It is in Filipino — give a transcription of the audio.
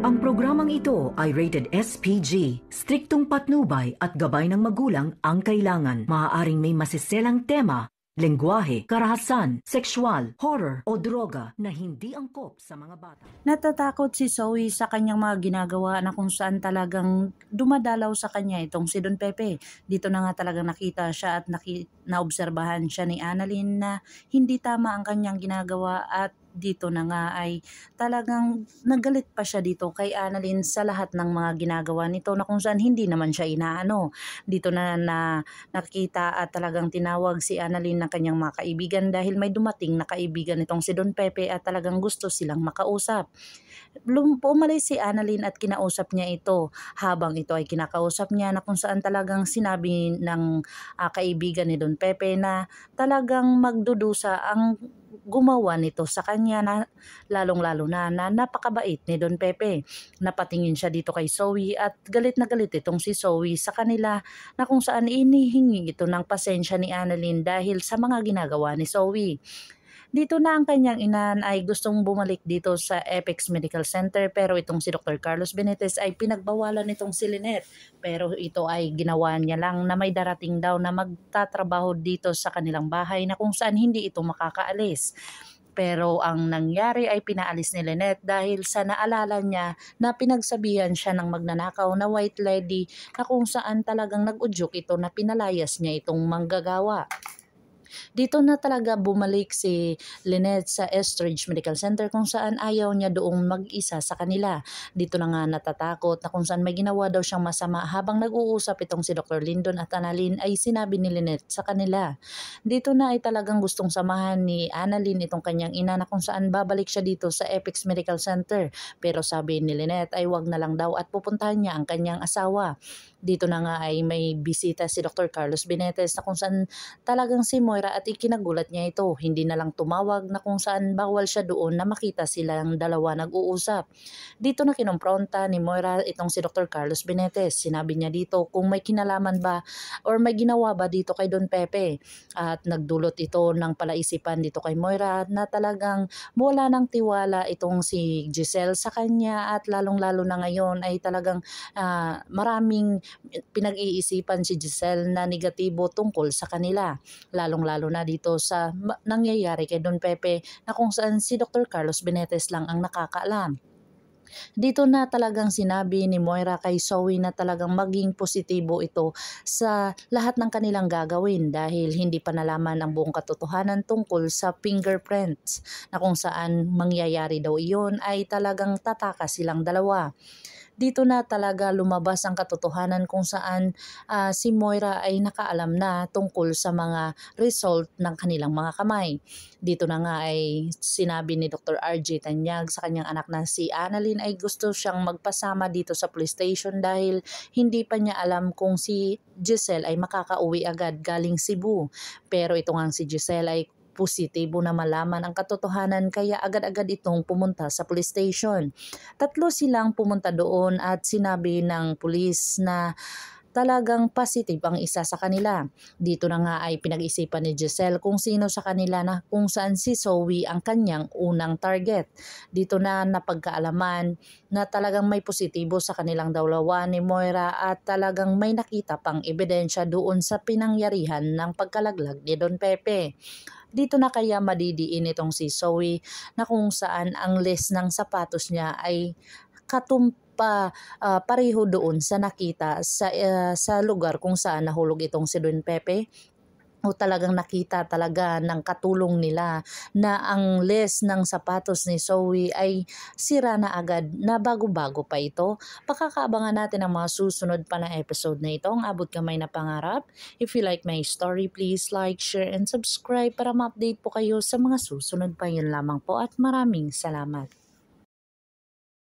Ang programang ito ay rated SPG. Striktong patnubay at gabay ng magulang ang kailangan. Maaaring may masiselang tema, lengguwahe, karahasan, sexual, horror o droga na hindi angkop sa mga bata. Natatakot si Zoe sa kanyang mga ginagawa na kung saan talagang dumadalaw sa kanya itong si Don Pepe. Dito na nga talagang nakita siya at naobserbahan siya ni Annalyn na hindi tama ang kanyang ginagawa at dito na nga ay talagang nagalit pa siya dito kay Annalyn sa lahat ng mga ginagawa nito na kung saan hindi naman siya inaano. Dito na nakita at talagang tinawag si Annalyn ng kanyang mga kaibigan dahil may dumating na kaibigan nitong si Don Pepe at talagang gusto silang makausap. Umalis si Annalyn at kinausap niya ito habang ito ay kinakausap niya na kung saan talagang sinabi ng kaibigan ni Don Pepe na talagang magdudusa ang gumawa nito sa kanya na lalong-lalo na napakabait ni Don Pepe. Napatingin siya dito kay Zoe at galit na galit itong si Zoe sa kanila na kung saan inihingi ito ng pasensya ni Annalyn dahil sa mga ginagawa ni Zoe. Dito na ang kanyang ina ay gustong bumalik dito sa Apex Medical Center pero itong si Dr. Carlos Benitez ay pinagbawalan nitong si Lynette. Pero ito ay ginawa niya lang na may darating daw na magtatrabaho dito sa kanilang bahay na kung saan hindi ito makakaalis. Pero ang nangyari ay pinaalis ni Lynette dahil sa naalala niya na pinagsabihan siya ng magnanakaw na white lady na kung saan talagang nag-udyok ito na pinalayas niya itong manggagawa. Dito na talaga bumalik si Lynette sa Estridge Medical Center kung saan ayaw niya doong mag-isa sa kanila. Dito na nga natatakot na kung saan may ginawa daw siyang masama habang nag-uusap itong si Dr. Lyndon at Annalyn ay sinabi ni Lynette sa kanila. Dito na ay talagang gustong samahan ni Annalyn itong kanyang ina na kung saan babalik siya dito sa Apex Medical Center. Pero sabi ni Lynette ay wag na lang daw at pupuntahan niya ang kanyang asawa. Dito na nga ay may bisita si Dr. Carlos Benitez na kung saan talagang si Moira at ikinagulat niya ito. Hindi na lang tumawag na kung saan bawal siya doon na makita silang dalawa nag-uusap. Dito na kinompronta ni Moira itong si Dr. Carlos Benitez. Sinabi niya dito kung may kinalaman ba or may ginawa ba dito kay Don Pepe. At nagdulot ito ng palaisipan dito kay Moira na talagang wala ng tiwala itong si Giselle sa kanya at lalong-lalo na ngayon ay talagang maraming pinag-iisipan si Giselle na negatibo tungkol sa kanila. Lalong-lalo na dito sa nangyayari kay Don Pepe na kung saan si Dr. Carlos Benitez lang ang nakakaalam. Dito na talagang sinabi ni Moira kay Zoe na talagang maging positibo ito sa lahat ng kanilang gagawin dahil hindi pa nalaman ang buong katotohanan tungkol sa fingerprints na kung saan mangyayari daw iyon ay talagang tataka silang dalawa. Dito na talaga lumabas ang katotohanan kung saan si Moira ay nakaalam na tungkol sa mga result ng kanilang mga kamay. Dito na nga ay sinabi ni Dr. RJ Tanyag sa kanyang anak na si Annalyn ay gusto siyang magpasama dito sa police station dahil hindi pa niya alam kung si Giselle ay makakauwi agad galing Cebu. Pero ito nga si Giselle ay positibo na malaman ang katotohanan kaya agad-agad itong pumunta sa police station. Tatlo silang pumunta doon at sinabi ng pulis na talagang positive ang isa sa kanila. Dito na nga ay pinag-isipan ni Giselle kung sino sa kanila na kung saan si Zoe ang kanyang unang target. Dito na napagkaalaman na talagang may positibo sa kanilang dalawa ni Moira at talagang may nakita pang ebidensya doon sa pinangyarihan ng pagkalaglag ni Don Pepe. Dito na kaya madidiin itong si Zoe na kung saan ang list ng sapatos niya ay pareho doon sa nakita sa lugar kung saan nahulog itong si Don Pepe. O talagang nakita talaga ng katulong nila na ang list ng sapatos ni Zoe ay sira na agad na bago-bago pa ito. Pakakaabangan natin ang mga susunod pa na episode na ito, ang abot kamay na pangarap. If you like my story, please like, share, and subscribe para ma-update po kayo sa mga susunod pa. Yun lamang po at maraming salamat.